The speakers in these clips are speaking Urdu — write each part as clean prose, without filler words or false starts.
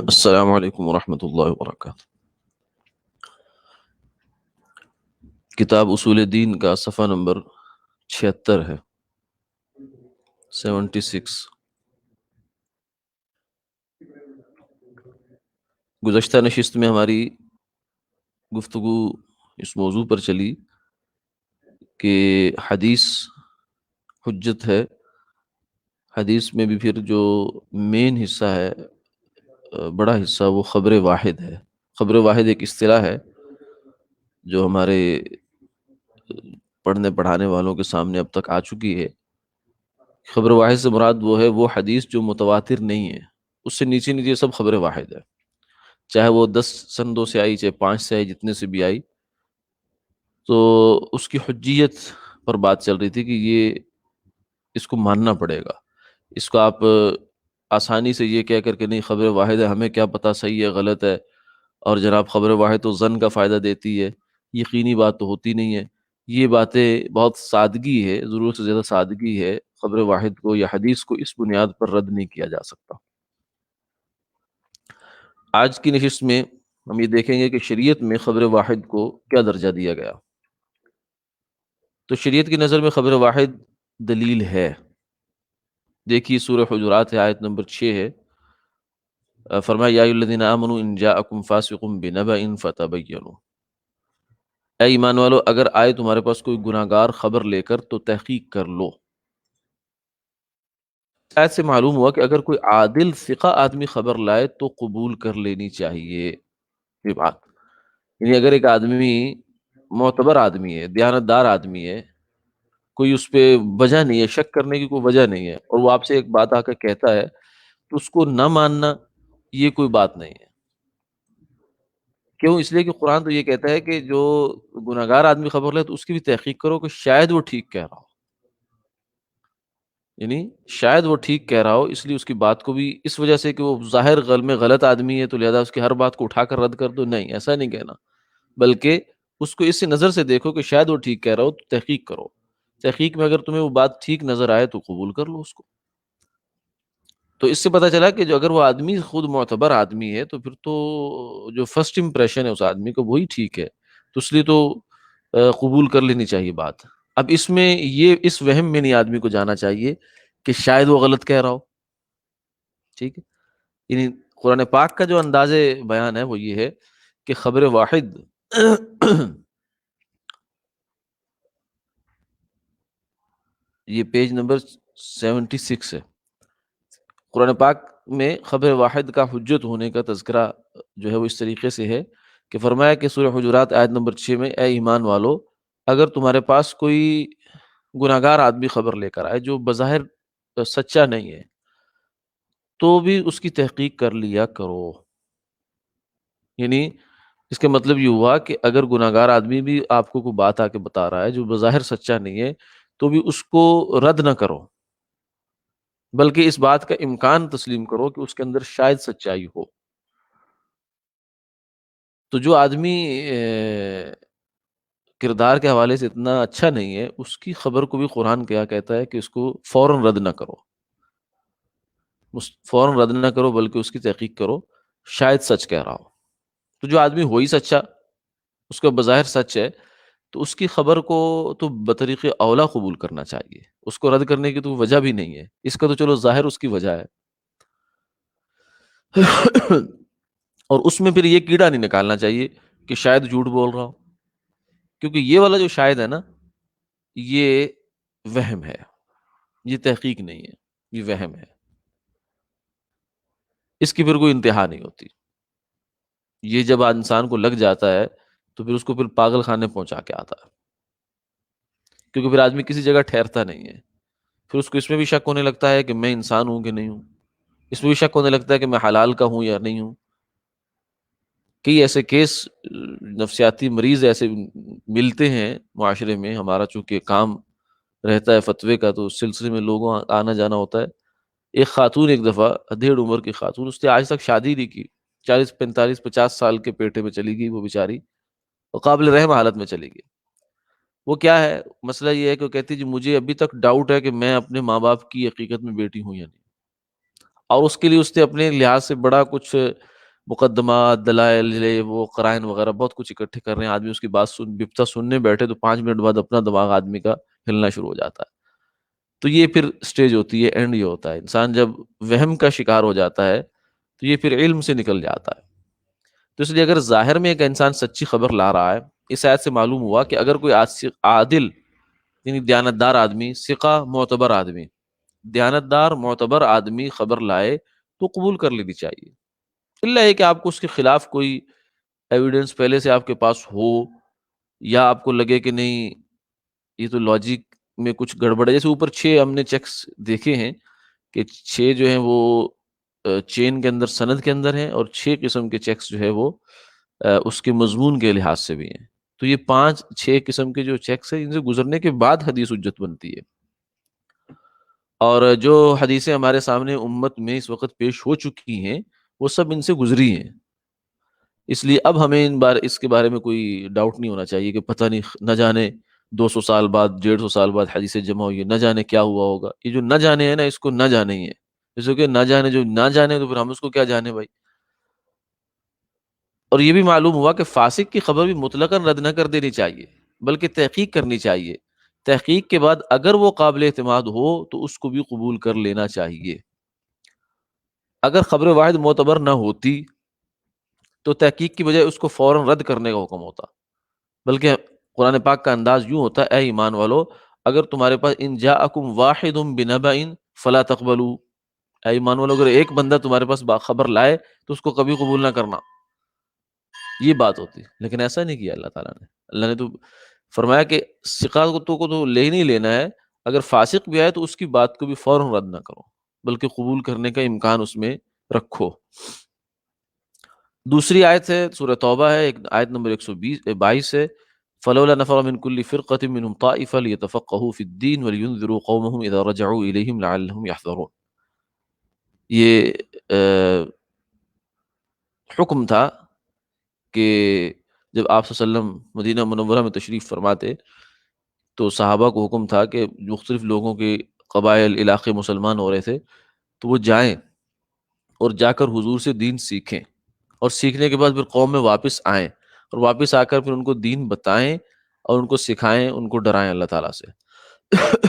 السلام علیکم ورحمۃ اللہ وبرکاتہ۔ کتاب اصول دین کا صفحہ نمبر 76 ہے، 76۔ گزشتہ نشست میں ہماری گفتگو اس موضوع پر چلی کہ حدیث حجت ہے۔ حدیث میں بھی پھر جو مین حصہ ہے، بڑا حصہ، وہ خبر واحد ہے۔ خبر واحد ایک اصطلاح ہے جو ہمارے پڑھنے پڑھانے والوں کے سامنے اب تک آ چکی ہے۔ خبر واحد سے مراد وہ ہے وہ حدیث جو متواتر نہیں ہے، اس سے نیچے نیچے سب خبر واحد ہے، چاہے وہ 10 سندوں سے آئی، چاہے 5 سے آئی، جتنے سے بھی آئی۔ تو اس کی حجیت پر بات چل رہی تھی کہ یہ اس کو ماننا پڑے گا۔ اس کو آپ آسانی سے یہ کہہ کر کے نہیں خبر واحد ہے، ہمیں کیا پتہ صحیح ہے غلط ہے، اور جناب خبر واحد تو ظن کا فائدہ دیتی ہے، یقینی بات تو ہوتی نہیں ہے، یہ باتیں بہت سادگی ہے، ضرورت سے زیادہ سادگی ہے۔ خبر واحد کو یا حدیث کو اس بنیاد پر رد نہیں کیا جا سکتا۔ آج کی نشست میں ہم یہ دیکھیں گے کہ شریعت میں خبر واحد کو کیا درجہ دیا گیا۔ تو شریعت کی نظر میں خبر واحد دلیل ہے۔ دیکھیے سورہ حجرات ہے، آیت نمبر 6 ہے۔ فرمایا یا ایھا الذین آمنوا ان جاءکم فاسق بنبأ فتبینوا، اے ایمان والو اگر آئے تمہارے پاس کوئی گناہ گار خبر لے کر تو تحقیق کر لو۔ آیت سے معلوم ہوا کہ اگر کوئی عادل ثقہ آدمی خبر لائے تو قبول کر لینی چاہیے یہ بات۔ یعنی اگر ایک آدمی معتبر آدمی ہے، دیانتدار آدمی ہے، کوئی اس پہ وجہ نہیں ہے، شک کرنے کی کوئی وجہ نہیں ہے، اور وہ آپ سے ایک بات آ کر کہتا ہے تو اس کو نہ ماننا یہ کوئی بات نہیں ہے۔ کیوں؟ اس لیے کہ قرآن تو یہ کہتا ہے کہ جو گناہ گار آدمی خبر لے تو اس کی بھی تحقیق کرو کہ شاید وہ ٹھیک کہہ رہا ہو، یعنی شاید وہ ٹھیک کہہ رہا ہو۔ اس لیے اس کی بات کو بھی اس وجہ سے کہ وہ ظاہر میں غلط آدمی ہے تو لہذا اس کی ہر بات کو اٹھا کر رد کر دو، نہیں، ایسا نہیں کہنا، بلکہ اس کو اس نظر سے دیکھو کہ شاید وہ ٹھیک کہہ رہا ہو تو تحقیق کرو۔ تحقیق میں اگر تمہیں وہ بات ٹھیک نظر آئے تو قبول کر لو اس کو۔ تو اس سے پتہ چلا کہ جو اگر وہ آدمی خود معتبر آدمی ہے تو پھر تو جو فرسٹ امپریشن ہے اس آدمی کو وہی ٹھیک ہے، تو اس لیے تو قبول کر لینی چاہیے بات۔ اب اس میں یہ اس وہم میں نہیں آدمی کو جانا چاہیے کہ شاید وہ غلط کہہ رہا ہو، ٹھیک ہے؟ یعنی قرآن پاک کا جو انداز بیان ہے وہ یہ ہے کہ خبر واحد یہ پیج نمبر 76 ہے۔ قرآن پاک میں خبر واحد کا حجت ہونے کا تذکرہ جو ہے وہ اس طریقے سے ہے کہ فرمایا کہ سورہ حجرات آیت نمبر 6 میں اے ایمان والو اگر تمہارے پاس کوئی گناہ گار آدمی خبر لے کر آئے جو بظاہر سچا نہیں ہے تو بھی اس کی تحقیق کر لیا کرو۔ یعنی اس کا مطلب یہ ہوا کہ اگر گناہ گار آدمی بھی آپ کو کوئی بات آ کے بتا رہا ہے جو بظاہر سچا نہیں ہے تو بھی اس کو رد نہ کرو، بلکہ اس بات کا امکان تسلیم کرو کہ اس کے اندر شاید سچائی ہو۔ تو جو آدمی کردار کے حوالے سے اتنا اچھا نہیں ہے اس کی خبر کو بھی قرآن کیا کہتا ہے کہ اس کو فوراً رد نہ کرو، فوراً رد نہ کرو بلکہ اس کی تحقیق کرو، شاید سچ کہہ رہا ہو۔ تو جو آدمی ہو ہی سچا، اس کا بظاہر سچ ہے، تو اس کی خبر کو تو بطریق اولا قبول کرنا چاہیے، اس کو رد کرنے کی تو وجہ بھی نہیں ہے۔ اس کا تو چلو ظاہر اس کی وجہ ہے اور اس میں پھر یہ کیڑا نہیں نکالنا چاہیے کہ شاید جھوٹ بول رہا ہو، کیونکہ یہ والا جو شاید ہے نا یہ وہم ہے، یہ تحقیق نہیں ہے، یہ وہم ہے، اس کی پھر کوئی انتہا نہیں ہوتی۔ یہ جب انسان کو لگ جاتا ہے تو پھر اس کو پھر پاگل خانے پہنچا کے آتا ہے، کیونکہ پھر آدمی کسی جگہ ٹھہرتا نہیں ہے، پھر اس کو اس میں بھی شک ہونے لگتا ہے کہ میں انسان ہوں کہ نہیں ہوں، اس میں بھی شک ہونے لگتا ہے کہ میں حلال کا ہوں یا نہیں ہوں۔ کئی ایسے کیس نفسیاتی مریض ایسے ملتے ہیں معاشرے میں، ہمارا چونکہ کام رہتا ہے فتوے کا، تو اس سلسلے میں لوگوں آنا جانا ہوتا ہے۔ ایک خاتون ایک دفعہ ادھیڑ عمر کی خاتون، اس نے آج تک شادی نہیں کی، 40 45 50 سال کے پیٹے میں چلی گئی وہ بیچاری، اور قابل رحم حالت میں چلی گئی۔ وہ کیا ہے مسئلہ، یہ ہے کہ وہ کہتی جی مجھے ابھی تک ڈاؤٹ ہے کہ میں اپنے ماں باپ کی حقیقت میں بیٹی ہوں یا نہیں، اور اس کے لیے اس نے اپنے لحاظ سے بڑا کچھ مقدمات، دلائل، وہ قرائن وغیرہ بہت کچھ اکٹھے کر رہے ہیں۔ آدمی اس کی بات بپتا سننے بیٹھے تو 5 منٹ بعد اپنا دماغ آدمی کا ہلنا شروع ہو جاتا ہے۔ تو یہ پھر سٹیج ہوتی ہے، اینڈ یہ ہوتا ہے، انسان جب وہم کا شکار ہو جاتا ہے تو یہ پھر علم سے نکل جاتا ہے۔ تو اس لیے اگر ظاہر میں ایک انسان سچی خبر لا رہا ہے، اس آیت سے معلوم ہوا کہ اگر کوئی عادل یعنی دیانتدار آدمی، ثقہ معتبر آدمی، دیانتدار معتبر آدمی خبر لائے تو قبول کر لینی چاہیے، اللہ ہے کہ آپ کو اس کے خلاف کوئی ایویڈنس پہلے سے آپ کے پاس ہو، یا آپ کو لگے کہ نہیں یہ تو لاجک میں کچھ گڑبڑ ہے۔ جیسے اوپر 6 ہم نے چیکس دیکھے ہیں کہ 6 جو ہیں وہ چین کے اندر، سند کے اندر ہیں، اور 6 قسم کے چیکس جو ہے وہ اس کے مضمون کے لحاظ سے بھی ہیں۔ تو یہ 6 قسم کے جو چیکس ہیں ان سے گزرنے کے بعد حدیث حجت بنتی ہے، اور جو حدیثیں ہمارے سامنے امت میں اس وقت پیش ہو چکی ہیں وہ سب ان سے گزری ہیں۔ اس لیے اب ہمیں اس کے بارے میں کوئی ڈاؤٹ نہیں ہونا چاہیے کہ پتہ نہیں نہ جانے 200 سال بعد، 150 سال بعد حدیثیں جمع ہوئی، نہ جانے کیا ہوا ہوگا۔ یہ جو نہ جانے ہے نا، اس کو نہ جانے ہی ہے، جیسے کہ نہ جانے جو نہ جانے تو پھر ہم اس کو کیا جانے بھائی۔ اور یہ بھی معلوم ہوا کہ فاسق کی خبر بھی مطلقاً رد نہ کر دینی چاہیے، بلکہ تحقیق کرنی چاہیے۔ تحقیق کے بعد اگر وہ قابل اعتماد ہو تو اس کو بھی قبول کر لینا چاہیے۔ اگر خبر واحد معتبر نہ ہوتی تو تحقیق کی بجائے اس کو فوراً رد کرنے کا حکم ہوتا، بلکہ قرآن پاک کا انداز یوں ہوتا ہے، اے ایمان والو اگر تمہارے پاس ان جاءکم واحد بنبأ فلا تقبلوا، اے ایمان والو اگر ایک بندہ تمہارے پاس خبر لائے تو اس کو کبھی قبول نہ کرنا، یہ بات ہوتی۔ لیکن ایسا نہیں کیا اللہ تعالیٰ نے۔ اللہ نے تو فرمایا کہ ثقہ کو تو لے نہیں لینا ہے، اگر فاسق بھی آئے تو اس کی بات کو بھی فوراً رد نہ کرو، بلکہ قبول کرنے کا امکان اس میں رکھو۔ دوسری آیت ہے سورہ توبہ ہے، آیت نمبر 122 ہے، فلولا نفر من كل فرقة منهم طائفة ليتفقهوا في الدين ولينذروا قومهم اذا رجعوا اليهم لعلهم يحذرون۔ یہ حکم تھا کہ جب آپ صلی اللہ علیہ وسلم مدینہ منورہ میں تشریف فرماتے تو صحابہ کو حکم تھا کہ مختلف لوگوں کے قبائل علاقے مسلمان ہو رہے تھے تو وہ جائیں اور جا کر حضور سے دین سیکھیں، اور سیکھنے کے بعد پھر قوم میں واپس آئیں، اور واپس آ کر پھر ان کو دین بتائیں اور ان کو سکھائیں، ان کو ڈرائیں اللہ تعالیٰ سے۔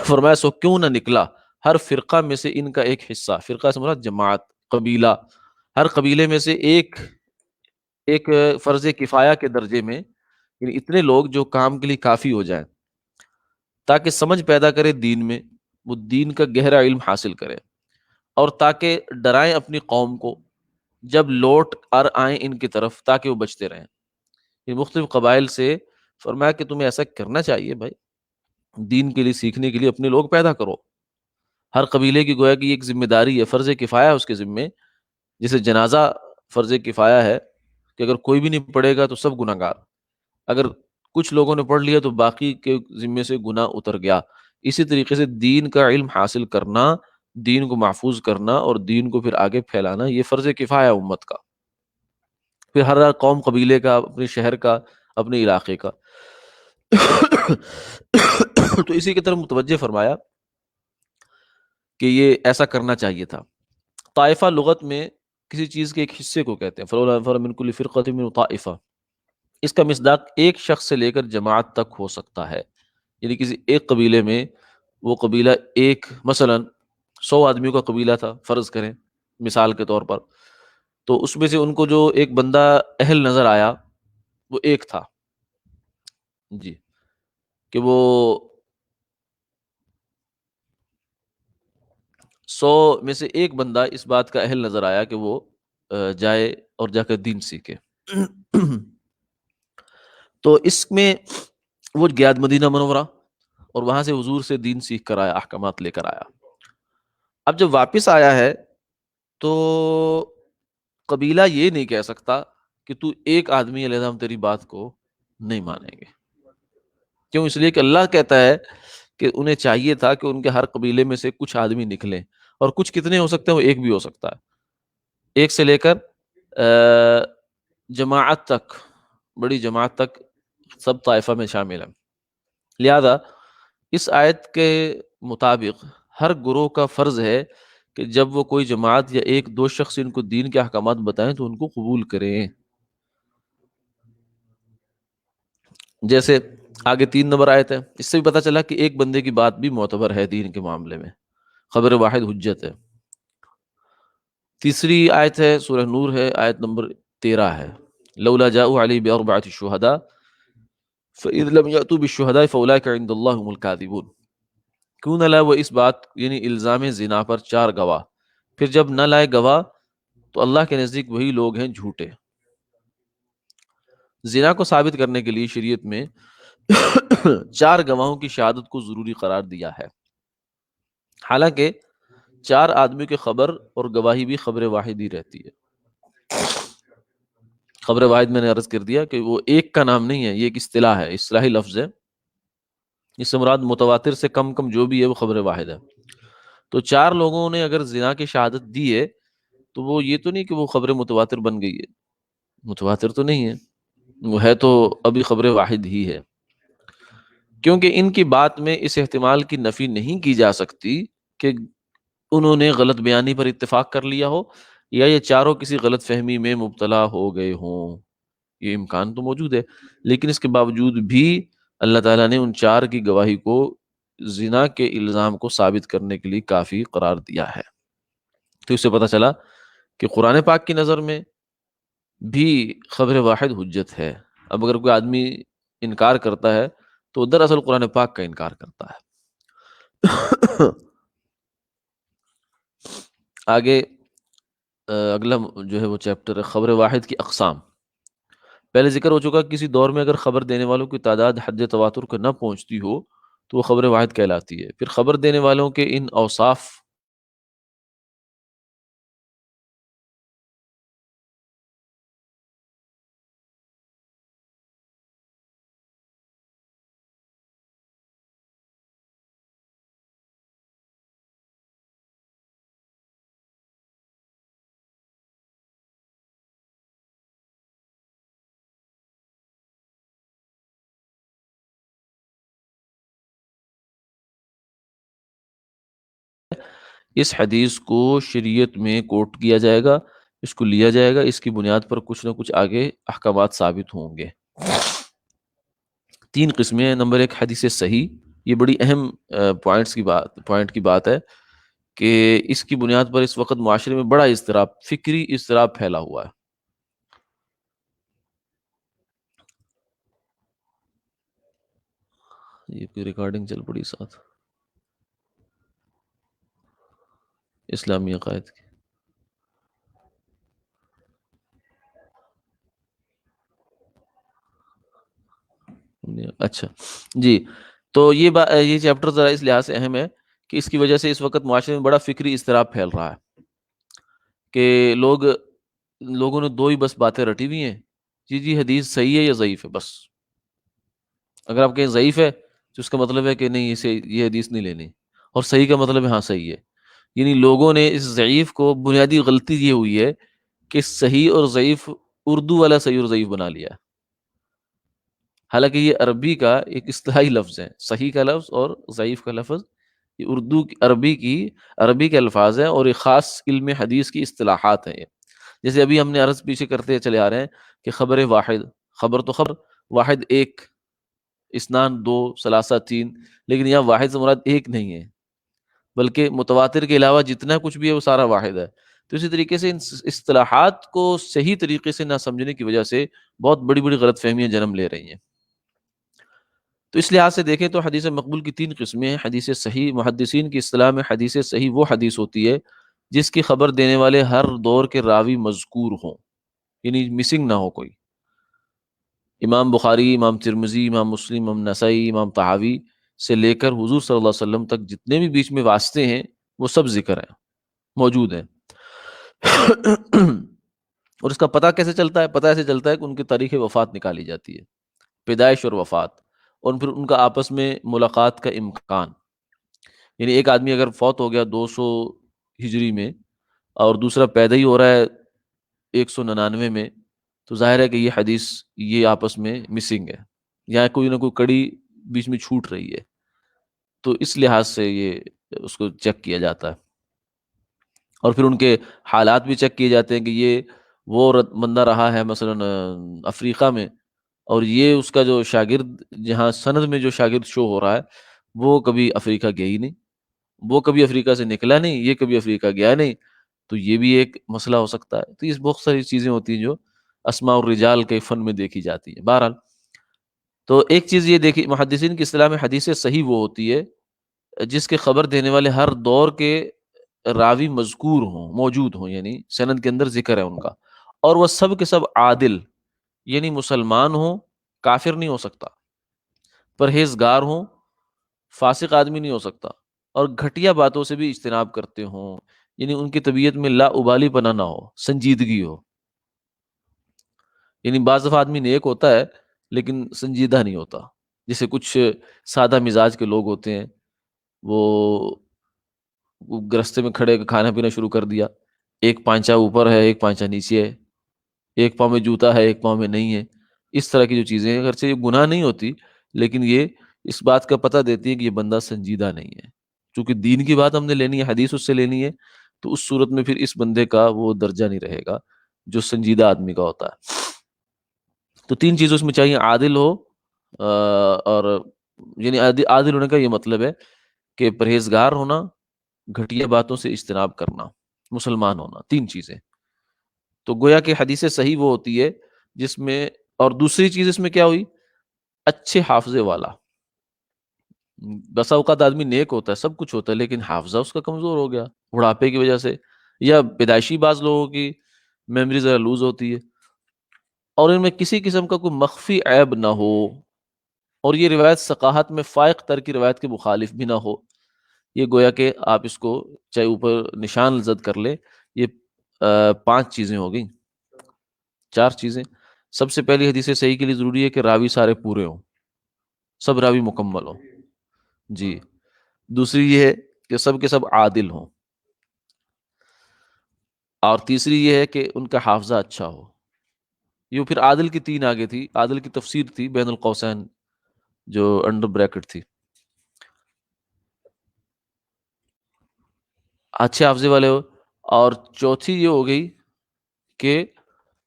فرمایا سو کیوں نہ نکلا ہر فرقہ میں سے ان کا ایک حصہ، فرقہ سے مراد جماعت، قبیلہ، ہر قبیلے میں سے ایک ایک فرض کفایہ کے درجے میں، یعنی اتنے لوگ جو کام کے لیے کافی ہو جائیں، تاکہ سمجھ پیدا کرے دین میں، وہ دین کا گہرا علم حاصل کرے، اور تاکہ ڈرائیں اپنی قوم کو جب لوٹ کر آئیں ان کی طرف، تاکہ وہ بچتے رہیں۔ یہ مختلف قبائل سے فرمایا کہ تمہیں ایسا کرنا چاہیے بھائی، دین کے لیے سیکھنے کے لیے اپنے لوگ پیدا کرو۔ ہر قبیلے کی گویا کہ ایک ذمہ داری ہے، فرض کفایہ ہے اس کے ذمے، جیسے جنازہ فرض کفایہ ہے کہ اگر کوئی بھی نہیں پڑھے گا تو سب گناہ گار، اگر کچھ لوگوں نے پڑھ لیا تو باقی کے ذمے سے گناہ اتر گیا۔ اسی طریقے سے دین کا علم حاصل کرنا، دین کو محفوظ کرنا اور دین کو پھر آگے پھیلانا، یہ فرض کفایہ ہے امت کا، پھر ہر قوم قبیلے کا، اپنے شہر کا، اپنے علاقے کا۔ تو اسی کی طرف متوجہ فرمایا کہ یہ ایسا کرنا چاہیے تھا۔ طائفہ لغت میں کسی چیز کے ایک حصے کو کہتے ہیں، فلولا نفر من کل فرقۃ منهم طائفہ، اس کا مصداق ایک شخص سے لے کر جماعت تک ہو سکتا ہے، یعنی کسی ایک قبیلے میں وہ قبیلہ ایک، مثلا 100 آدمیوں کا قبیلہ تھا فرض کریں مثال کے طور پر، تو اس میں سے ان کو جو ایک بندہ اہل نظر آیا وہ ایک تھا، جی، کہ وہ 100 میں سے ایک بندہ اس بات کا اہل نظر آیا کہ وہ جائے اور جا کر دین سیکھے۔ تو اس میں وہ گیا مدینہ منورہ اور وہاں سے حضور سے دین سیکھ کر آیا، احکامات لے کر آیا۔ اب جب واپس آیا ہے تو قبیلہ یہ نہیں کہہ سکتا کہ تو ایک آدمی علیحدہ ہم تیری بات کو نہیں مانیں گے، کیوں؟ اس لیے کہ اللہ کہتا ہے کہ انہیں چاہیے تھا کہ ان کے ہر قبیلے میں سے کچھ آدمی نکلیں، اور کچھ کتنے ہو سکتے ہیں، وہ ایک بھی ہو سکتا ہے، ایک سے لے کر جماعت تک، بڑی جماعت تک سب طائفہ میں شامل ہیں۔ لہذا اس آیت کے مطابق ہر گروہ کا فرض ہے کہ جب وہ کوئی جماعت یا ایک دو شخص ان کو دین کے احکامات بتائیں تو ان کو قبول کریں۔ جیسے آگے 3 نمبر آیت ہے، اس سے بھی پتہ چلا کہ ایک بندے کی بات بھی معتبر ہے دین کے معاملے میں، خبر واحد حجت ہے۔ تیسری آیت ہے، سورہ نور ہے، آیت نمبر 13 ہے، لولا جاءوا علیہ باربعۃ شہداء فإذ لم يأتوا بالشهداء فأولئك عند الله هم الكاذبون، کیوں نہ لائے وہ اس بات یعنی الزام زنا پر 4 گواہ، پھر جب نہ لائے گواہ تو اللہ کے نزدیک وہی لوگ ہیں جھوٹے۔ زنا کو ثابت کرنے کے لیے شریعت میں 4 گواہوں کی شہادت کو ضروری قرار دیا ہے، حالانکہ 4 آدمی کی خبر اور گواہی بھی خبر واحد ہی رہتی ہے۔ خبر واحد میں نے عرض کر دیا کہ وہ ایک کا نام نہیں ہے، یہ ایک اصطلاح ہے، اصطلاحی لفظ ہے، اس سے مراد متواتر سے کم کم جو بھی ہے وہ خبر واحد ہے۔ تو 4 لوگوں نے اگر زنا کی شہادت دی ہے تو وہ یہ تو نہیں کہ وہ خبر متواتر بن گئی ہے، متواتر تو نہیں ہے، وہ ہے تو ابھی خبر واحد ہی ہے، کیونکہ ان کی بات میں اس احتمال کی نفی نہیں کی جا سکتی کہ انہوں نے غلط بیانی پر اتفاق کر لیا ہو یا یہ چاروں کسی غلط فہمی میں مبتلا ہو گئے ہوں، یہ امکان تو موجود ہے، لیکن اس کے باوجود بھی اللہ تعالیٰ نے ان 4 کی گواہی کو زنا کے الزام کو ثابت کرنے کے لیے کافی قرار دیا ہے۔ تو اس سے پتہ چلا کہ قرآن پاک کی نظر میں بھی خبر واحد حجت ہے۔ اب اگر کوئی آدمی انکار کرتا ہے تو دراصل قرآن پاک کا انکار کرتا ہے۔ آگے اگلا جو ہے وہ چیپٹر ہے خبر واحد کی اقسام۔ پہلے ذکر ہو چکا کہ کسی دور میں اگر خبر دینے والوں کی تعداد حد تواتر کو نہ پہنچتی ہو تو وہ خبر واحد کہلاتی ہے۔ پھر خبر دینے والوں کے ان اوصاف اس حدیث کو شریعت میں کوٹ کیا جائے گا، اس کو لیا جائے گا، اس کی بنیاد پر کچھ نہ کچھ آگے احکامات ثابت ہوں گے۔ 3 قسمیں ہیں۔ نمبر 1 حدیث صحیح، یہ بڑی اہم پوائنٹ کی بات ہے کہ اس کی بنیاد پر اس وقت معاشرے میں بڑا اضطراب، فکری اضطراب پھیلا ہوا ہے۔ یہ کوئی ریکارڈنگ چل پڑی ساتھ اسلامی عقائد کی۔ اچھا جی، تو یہ چیپٹر ذرا اس لحاظ سے اہم ہے کہ اس کی وجہ سے اس وقت معاشرے میں بڑا فکری اضطراب پھیل رہا ہے کہ لوگوں نے 2 ہی بس باتیں رٹی ہوئی ہیں، جی جی حدیث صحیح ہے یا ضعیف ہے، بس اگر آپ کہیں ضعیف ہے تو اس کا مطلب ہے کہ نہیں، اسے یہ حدیث نہیں لینی، اور صحیح کا مطلب ہے ہاں صحیح ہے۔ یعنی لوگوں نے اس ضعیف کو، بنیادی غلطی یہ ہوئی ہے کہ صحیح اور ضعیف اردو والا صحیح اور ضعیف بنا لیا ہے، حالانکہ یہ عربی کا ایک اصطلاحی لفظ ہے، صحیح کا لفظ اور ضعیف کا لفظ یہ عربی کے الفاظ ہیں، اور ایک خاص علم حدیث کی اصطلاحات ہیں یہ۔ جیسے ابھی ہم نے عرض پیچھے کرتے چلے آ رہے ہیں کہ خبر واحد، خبر تو خبر واحد ایک، اسنان 2، ثلاثہ 3، لیکن یہاں واحد سے مراد ایک نہیں ہے، بلکہ متواتر کے علاوہ جتنا کچھ بھی ہے وہ سارا واحد ہے۔ تو اسی طریقے سے ان اصطلاحات کو صحیح طریقے سے نہ سمجھنے کی وجہ سے بہت بڑی بڑی غلط فہمیاں جنم لے رہی ہیں۔ تو اس لحاظ سے دیکھیں تو حدیث مقبول کی 3 قسمیں ہیں۔ حدیث صحیح، محدثین کی اصطلاح میں حدیث صحیح وہ حدیث ہوتی ہے جس کی خبر دینے والے ہر دور کے راوی مذکور ہوں، یعنی مسنگ نہ ہو کوئی۔ امام بخاری، امام ترمذی، امام مسلم، امام نسائی، امام طحاوی سے لے کر حضور صلی اللہ علیہ وسلم تک جتنے بھی بیچ میں واسطے ہیں وہ سب ذکر ہیں، موجود ہیں۔ اور اس کا پتہ کیسے چلتا ہے؟ پتہ ایسے چلتا ہے کہ ان کی تاریخ وفات نکالی جاتی ہے، پیدائش اور وفات، اور پھر ان کا آپس میں ملاقات کا امکان. یعنی ایک آدمی اگر فوت ہو گیا 200 ہجری میں اور دوسرا پیدا ہی ہو رہا ہے 199 میں، تو ظاہر ہے کہ یہ حدیث یہ آپس میں مسنگ ہے، یا کوئی نہ کوئی کڑی بیچ میں چھوٹ رہی ہے. تو اس لحاظ سے یہ اس کو چیک کیا جاتا ہے، اور پھر ان کے حالات بھی چیک کیے جاتے ہیں کہ یہ وہ بندہ رہا ہے مثلا افریقہ میں، اور یہ اس کا جو شاگرد جہاں سند میں جو شاگرد شو ہو رہا ہے وہ کبھی افریقہ گیا ہی نہیں، وہ کبھی افریقہ سے نکلا نہیں، یہ کبھی افریقہ گیا نہیں. تو یہ بھی ایک مسئلہ ہو سکتا ہے. تو اس بہت ساری چیزیں ہوتی ہیں جو اسماء الرجال کے فن میں دیکھی جاتی ہیں. بہرحال تو ایک چیز یہ دیکھی، محدثین کی اصطلاح میں حدیث صحیح وہ ہوتی ہے جس کے خبر دینے والے ہر دور کے راوی مذکور ہوں، موجود ہوں، یعنی سند کے اندر ذکر ہے ان کا، اور وہ سب کے سب عادل، یعنی مسلمان ہوں، کافر نہیں ہو سکتا، پرہیزگار ہوں، فاسق آدمی نہیں ہو سکتا، اور گھٹیا باتوں سے بھی اجتناب کرتے ہوں، یعنی ان کی طبیعت میں لا ابالی پنا نہ ہو، سنجیدگی ہو. یعنی بعض دفعہ آدمی نیک ہوتا ہے لیکن سنجیدہ نہیں ہوتا، جیسے کچھ سادہ مزاج کے لوگ ہوتے ہیں، وہ رستے میں کھڑے کھانا پینا شروع کر دیا، ایک پانچا اوپر ہے ایک پانچا نیچے ہے، ایک پاؤں میں جوتا ہے ایک پاؤں میں نہیں ہے. اس طرح کی جو چیزیں ہیں اگرچہ یہ گناہ نہیں ہوتی، لیکن یہ اس بات کا پتہ دیتی ہے کہ یہ بندہ سنجیدہ نہیں ہے. چونکہ دین کی بات ہم نے لینی ہے، حدیث اس سے لینی ہے، تو اس صورت میں پھر اس بندے کا وہ درجہ نہیں رہے گا جو سنجیدہ آدمی کا ہوتا ہے. تو تین چیزیں اس میں چاہیے، عادل ہو، اور یعنی عادل ہونے کا یہ مطلب ہے کہ پرہیزگار ہونا، گھٹیا باتوں سے اجتناب کرنا، مسلمان ہونا، تین چیزیں. تو گویا کہ حدیث صحیح وہ ہوتی ہے جس میں، اور دوسری چیز اس میں کیا ہوئی، اچھے حافظے والا. بسا اوقات آدمی نیک ہوتا ہے، سب کچھ ہوتا ہے، لیکن حافظہ اس کا کمزور ہو گیا بڑھاپے کی وجہ سے، یا پیدائشی بعض لوگوں کی میموری ذرا لوز ہوتی ہے، اور ان میں کسی قسم کا کوئی مخفی عیب نہ ہو، اور یہ روایت ثقاہت میں فائق تر کی روایت کے مخالف بھی نہ ہو. یہ گویا کہ آپ اس کو چاہے اوپر نشان زد کر لیں، یہ پانچ چیزیں ہو گئیں، چار چیزیں. سب سے پہلی حدیث صحیح کے لیے ضروری ہے کہ راوی سارے پورے ہوں، سب راوی مکمل ہوں. جی. دوسری یہ ہے کہ سب کے سب عادل ہوں، اور تیسری یہ ہے کہ ان کا حافظہ اچھا ہو. یہ پھر عادل کی تین آگے تھی، عادل کی تفسیر تھی بین القوسین جو انڈر بریکٹ تھی، اچھے حافظے والے ہو. اور چوتھی یہ ہو گئی کہ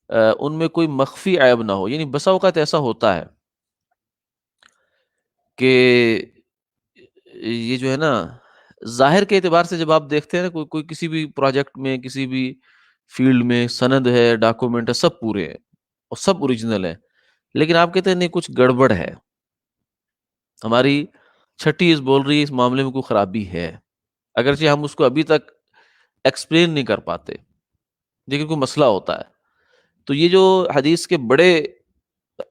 ان میں کوئی مخفی عیب نہ ہو. یعنی بسا اوقات ایسا ہوتا ہے کہ یہ جو ہے نا، ظاہر کے اعتبار سے جب آپ دیکھتے ہیں نا، کوئی کسی بھی پروجیکٹ میں، کسی بھی فیلڈ میں سند ہے، ڈاکومنٹ ہے، سب پورے ہیں اور سب اوریجنل ہے، لیکن آپ کہتے ہیں نہیں کچھ گڑبڑ ہے، ہماری چھٹی اس بول رہی ہے اس معاملے میں کوئی خرابی ہے، اگرچہ ہم اس کو ابھی تک ایکسپلین نہیں کر پاتے، لیکن کوئی مسئلہ ہوتا ہے. تو یہ جو حدیث کے بڑے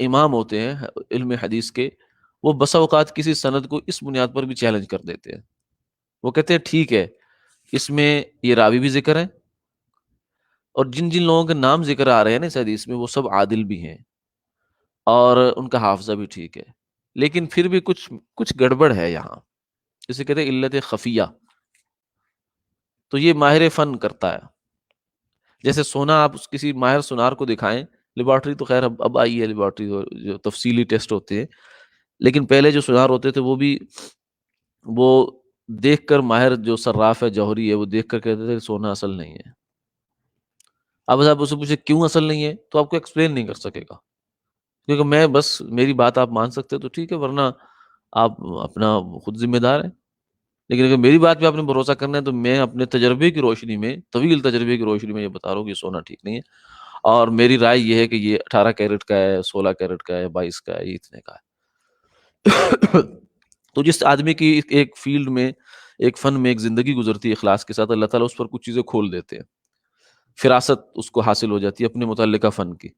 امام ہوتے ہیں علم حدیث کے، وہ بسا اوقات کسی سند کو اس بنیاد پر بھی چیلنج کر دیتے ہیں. وہ کہتے ہیں ٹھیک ہے، اس میں یہ راوی بھی ذکر ہے، اور جن جن لوگوں کے نام ذکر آ رہے ہیں نا اس حدیث میں وہ سب عادل بھی ہیں اور ان کا حافظہ بھی ٹھیک ہے، لیکن پھر بھی کچھ گڑبڑ ہے یہاں، جسے کہتے ہیں علت خفیہ. تو یہ ماہر فن کرتا ہے. جیسے سونا آپ کسی ماہر سونار کو دکھائیں، لیبارٹری تو خیر اب آئی ہے، لیبارٹری جو تفصیلی ٹیسٹ ہوتے ہیں، لیکن پہلے جو سونار ہوتے تھے وہ بھی وہ دیکھ کر ماہر جو صراف ہے جوہری ہے وہ دیکھ کر کہتے تھے کہ سونا اصل نہیں ہے. اب آپ اسے پوچھے کیوں اصل نہیں ہے تو آپ کو ایکسپلین نہیں کر سکے گا، کیونکہ میں بس میری بات آپ مان سکتے تو ٹھیک ہے، ورنہ آپ اپنا خود ذمہ دار ہیں. لیکن اگر میری بات پہ آپ نے بھروسہ کرنا ہے تو میں اپنے تجربے کی روشنی میں، طویل تجربے کی روشنی میں یہ بتا رہا ہوں کہ یہ سونا ٹھیک نہیں ہے، اور میری رائے یہ ہے کہ یہ 18 کیرٹ کا ہے، 16 کیرٹ کا ہے، 22 کا ہے، یہ اتنے کا ہے. تو جس آدمی کی ایک فیلڈ میں، ایک فن میں ایک زندگی گزرتی ہے اخلاص کے ساتھ، اللہ تعالیٰ اس پر کچھ چیزیں کھول دیتے ہیں، فراست اس کو حاصل ہو جاتی ہے اپنے متعلقہ فن کی.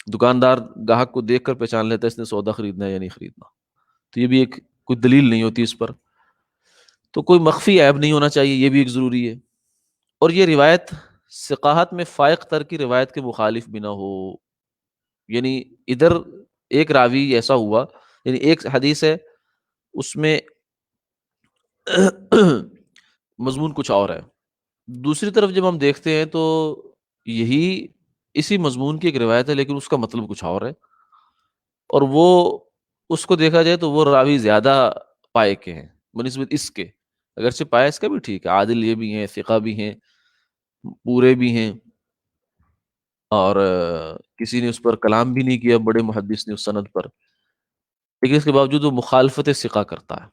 دکاندار گاہک کو دیکھ کر پہچان لیتا ہے اس نے سودا خریدنا ہے یا نہیں خریدنا. تو یہ بھی ایک کوئی دلیل نہیں ہوتی اس پر. تو کوئی مخفی عیب نہیں ہونا چاہیے، یہ بھی ایک ضروری ہے. اور یہ روایت ثقاہت میں فائق تر کی روایت کے مخالف بھی نہ ہو. یعنی ادھر ایک راوی ایسا ہوا یعنی ایک حدیث ہے اس میں مضمون کچھ اور ہے، دوسری طرف جب ہم دیکھتے ہیں تو یہی اسی مضمون کی ایک روایت ہے لیکن اس کا مطلب کچھ اور ہے، اور وہ اس کو دیکھا جائے تو وہ راوی زیادہ پائے کے ہیں بنسبت اس کے، اگرچہ پائے اس کا بھی ٹھیک ہے، عادل یہ بھی ہیں، ثقہ بھی ہیں، پورے بھی ہیں، اور کسی نے اس پر کلام بھی نہیں کیا بڑے محدث نے اس سند پر، لیکن اس کے باوجود وہ مخالفت ثقہ کرتا ہے،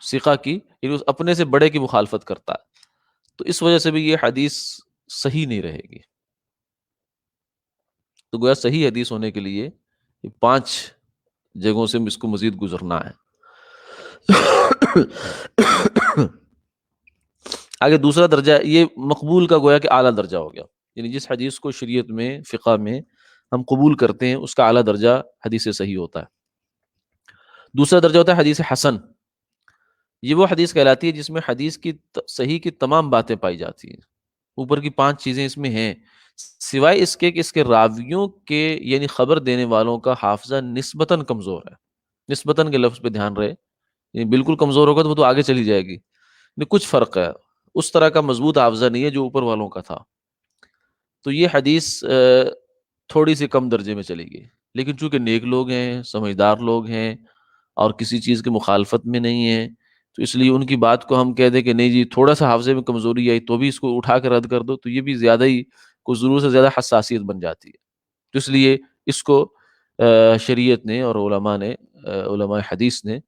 ثقہ کی یعنی اس اپنے سے بڑے کی مخالفت کرتا ہے، تو اس وجہ سے بھی یہ حدیث صحیح نہیں رہے گی۔ تو گویا صحیح حدیث ہونے کے لیے یہ 5 جگہوں سے اس کو مزید گزرنا ہے۔ آگے دوسرا درجہ یہ مقبول کا گویا کہ اعلیٰ درجہ ہو گیا، یعنی جس حدیث کو شریعت میں فقہ میں ہم قبول کرتے ہیں اس کا اعلیٰ درجہ حدیث صحیح ہوتا ہے۔ دوسرا درجہ ہوتا ہے حدیث حسن، یہ وہ حدیث کہلاتی ہے جس میں حدیث کی صحیح کی تمام باتیں پائی جاتی ہیں، اوپر کی 5 چیزیں اس میں ہیں، سوائے اس کے کہ اس کے راویوں کے یعنی خبر دینے والوں کا حافظہ نسبتاً کمزور ہے، نسبتاً کے لفظ پہ دھیان رہے، یعنی بالکل کمزور ہوگا تو وہ تو آگے چلی جائے گی، یعنی کچھ فرق ہے، اس طرح کا مضبوط حافظہ نہیں ہے جو اوپر والوں کا تھا، تو یہ حدیث تھوڑی سی کم درجے میں چلی گئی، لیکن چونکہ نیک لوگ ہیں، سمجھدار لوگ ہیں، اور کسی چیز کی مخالفت میں نہیں ہیں، تو اس لیے ان کی بات کو ہم کہہ دیں کہ نہیں جی تھوڑا سا حافظے میں کمزوری آئی تو بھی اس کو اٹھا کر رد کر دو، تو یہ بھی زیادہ ہی کو ضرورت سے زیادہ حساسیت بن جاتی ہے، تو اس لیے اس کو شریعت نے اور علماء نے علماء حدیث نے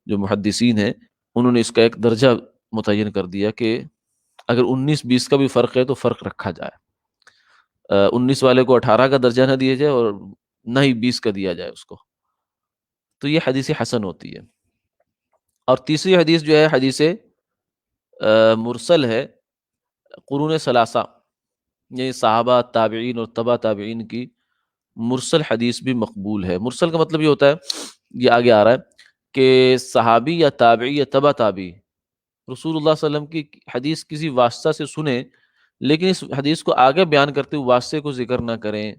جو محدثین ہیں انہوں نے اس کا ایک درجہ متعین کر دیا کہ اگر 19-20 کا بھی فرق ہے تو فرق رکھا جائے، 19 والے کو 18 کا درجہ نہ دیا جائے اور نہ ہی 20 کا دیا جائے اس کو، تو یہ حدیث حسن ہوتی ہے۔ اور تیسری حدیث جو ہے حدیث مرسل ہے، قرون ثلاثہ یعنی صحابہ تابعین اور تبع تابعین کی مرسل حدیث بھی مقبول ہے۔ مرسل کا مطلب یہ ہوتا ہے، یہ آگے آ رہا ہے کہ صحابی یا تابعی یا تبع تابعی رسول اللہ صلی اللہ علیہ وسلم کی حدیث کسی واسطہ سے سنیں لیکن اس حدیث کو آگے بیان کرتے ہوئے واسطے کو ذکر نہ کریں،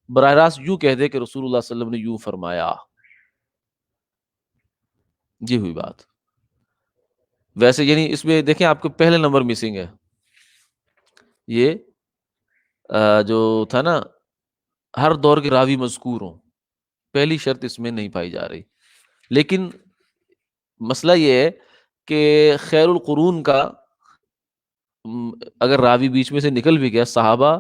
براہ راست یوں کہہ دے کہ رسول اللہ صلی اللہ علیہ وسلم نے یوں فرمایا، یہ ہوئی بات۔ ویسے یعنی اس میں دیکھیں آپ کو پہلے نمبر مسنگ ہے، یہ جو تھا نا ہر دور کے راوی مذکور ہوں، پہلی شرط اس میں نہیں پائی جا رہی، لیکن مسئلہ یہ ہے کہ خیر القرون کا اگر راوی بیچ میں سے نکل بھی گیا، صحابہ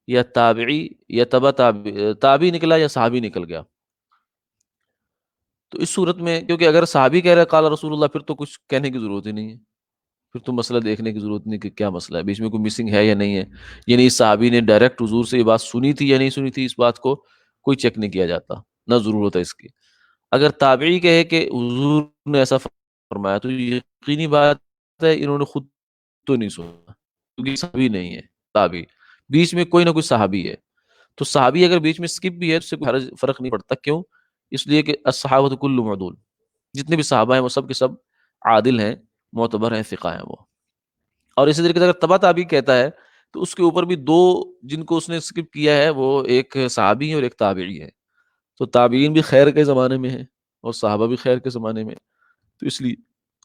یا تابعی یا تبع تابعی نکلا یا صحابی نکل گیا، تو اس صورت میں کیونکہ اگر صحابی کہہ رہا ہے قال رسول اللہ پھر تو کچھ کہنے کی ضرورت ہی نہیں ہے، پھر تو مسئلہ دیکھنے کی ضرورت نہیں کہ کیا مسئلہ ہے، بیچ میں کوئی مسنگ ہے یا نہیں ہے، یعنی اس صحابی نے ڈائریکٹ حضور سے یہ بات سنی تھی یا نہیں سنی تھی، اس بات کو کوئی چیک نہیں کیا جاتا، نہ ضرورت ہے اس کی۔ اگر تابعی کہے کہ حضور نے ایسا فرمایا تو یقینی بات ہے انہوں نے خود تو نہیں سنا کیونکہ صحابی نہیں ہے، تابعی بیچ میں کوئی نہ کوئی صحابی ہے، تو صحابی اگر بیچ میں سکپ بھی ہے تو اس سے کوئی حرج فرق نہیں پڑتا، کیوں؟ اس لیے کہ الصحابۃ کلهم عدول، جتنے بھی صحابہ ہیں وہ سب کے سب عادل ہیں، معتبر ہیں، ثقہ ہیں وہ۔ اور اسی طریقے سے اگر تبع تابعی کہتا ہے تو اس کے اوپر بھی 2 جن کو اس نے سکپ کیا ہے وہ ایک صحابی ہے اور ایک تابعی ہے، تو تابعین بھی خیر کے زمانے میں ہیں اور صحابہ بھی خیر کے زمانے میں، تو اس لیے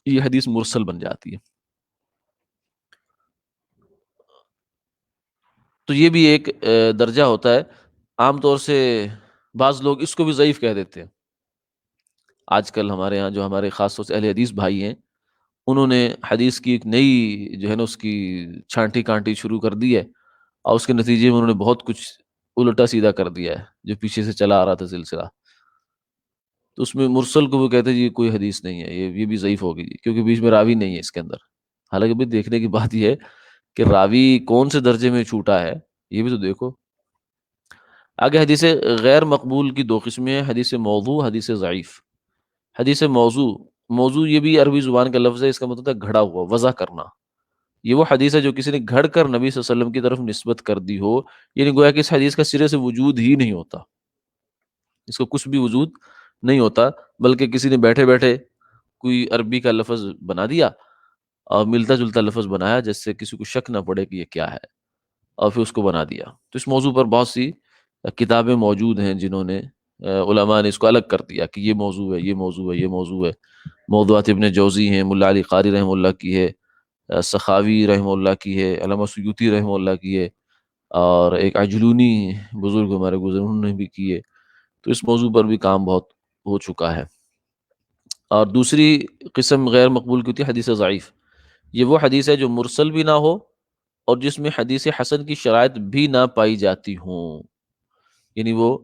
یہ حدیث مرسل بن جاتی ہے۔ تو یہ بھی ایک درجہ ہوتا ہے، عام طور سے بعض لوگ اس کو بھی ضعیف کہہ دیتے ہیں، آج کل ہمارے ہاں جو ہمارے خاص طور سے اہل حدیث بھائی ہیں انہوں نے حدیث کی ایک نئی جو ہے نا اس کی چھانٹی کانٹی شروع کر دی ہے، اور اس کے نتیجے میں انہوں نے بہت کچھ الٹا سیدھا کر دیا ہے جو پیچھے سے چلا آ رہا تھا سلسلہ، تو اس میں مرسل کو وہ کہتے ہیں جی کوئی حدیث نہیں ہے، یہ بھی ضعیف ہوگی جی کیونکہ بیچ میں راوی نہیں ہے اس کے اندر، حالانکہ بھی دیکھنے کی بات یہ ہے کہ راوی کون سے درجے میں چھوٹا ہے یہ بھی تو دیکھو۔ آگے حدیث غیر مقبول کی 2 قسمیں ہیں، حدیث موضوع، حدیث ضعیف۔ حدیث موضوع، موضوع یہ بھی عربی زبان کا لفظ ہے، اس کا مطلب ہے گھڑا ہوا، وضع کرنا، یہ وہ حدیث ہے جو کسی نے گھڑ کر نبی صلی اللہ علیہ وسلم کی طرف نسبت کر دی ہو، یعنی گویا کہ اس حدیث کا سرے سے وجود ہی نہیں ہوتا، اس کو کچھ بھی وجود نہیں ہوتا، بلکہ کسی نے بیٹھے بیٹھے کوئی عربی کا لفظ بنا دیا اور ملتا جلتا لفظ بنایا جس سے کسی کو شک نہ پڑے کہ یہ کیا ہے، اور پھر اس کو بنا دیا، تو اس موضوع پر بہت سی کتابیں موجود ہیں جنہوں نے علماء نے اس کو الگ کر دیا کہ یہ موضوع ہے، یہ موضوع ہے، یہ موضوع ہے۔ موضوعات ابن جوزی ہیں، ملا علی قاری رحمہ اللہ کی ہے، سخاوی رحمہ اللہ کی ہے، علامہ سیوطی رحمہ اللہ کی ہے، اور ایک عجلونی بزرگ ہمارے گزرے انہوں نے بھی کی ہے۔ تو اس موضوع پر بھی کام بہت ہو چکا ہے۔ اور دوسری قسم غیر مقبول کی ہوتی ہے حدیث ضعیف۔ یہ وہ حدیث ہے جو مرسل بھی نہ ہو اور جس میں حدیث حسن کی شرائط بھی نہ پائی جاتی ہوں، یعنی وہ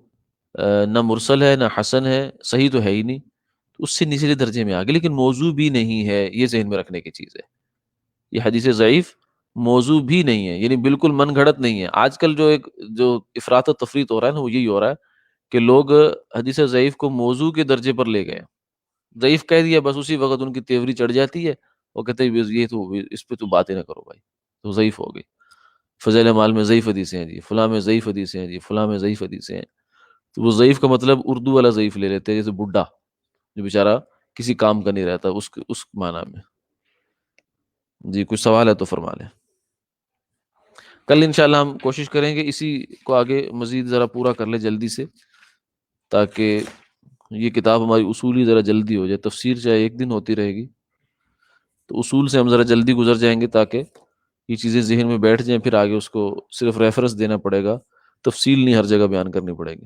نہ مرسل ہے نہ حسن ہے، صحیح تو ہے ہی نہیں، تو اس سے نچلے درجے میں آگے، لیکن موضوع بھی نہیں ہے، یہ ذہن میں رکھنے کی چیز ہے۔ یہ حدیث ضعیف موضوع بھی نہیں ہے، یعنی بالکل من گھڑت نہیں ہے۔ آج کل جو افراط و تفریط ہو رہا ہے نا، وہ یہی ہو رہا ہے کہ لوگ حدیث ضعیف کو موضوع کے درجے پر لے گئے، ضعیف کہہ دیا، بس اسی وقت ان کی تیوری چڑھ جاتی ہے، وہ کہتے ہیں یہ تو اس پہ تو باتیں نہ کرو بھائی، تو ضعیف ہو گئی۔ فضیل اعمال میں ضعیف حدیثیں ہیں جی، فلاں میں ضعیف حدیثیں ہیں جی، فلاں میں ضعیف حدیثیں ہیں۔ تو وہ ضعیف کا مطلب اردو والا ضعیف لے لیتے ہیں، جیسے بڈھا جو بیچارہ کسی کام کا نہیں رہتا، اس معنی میں۔ جی کچھ سوال ہے تو فرما لیں۔ کل انشاءاللہ ہم کوشش کریں گے اسی کو آگے مزید ذرا پورا کر لیں جلدی سے، تاکہ یہ کتاب ہماری اصولی ذرا جلدی ہو جائے۔ تفسیر چاہے ایک دن ہوتی رہے گی، تو اصول سے ہم ذرا جلدی گزر جائیں گے تاکہ یہ چیزیں ذہن میں بیٹھ جائیں، پھر آگے اس کو صرف ریفرنس دینا پڑے گا، تفصیل نہیں ہر جگہ بیان کرنی پڑے گی۔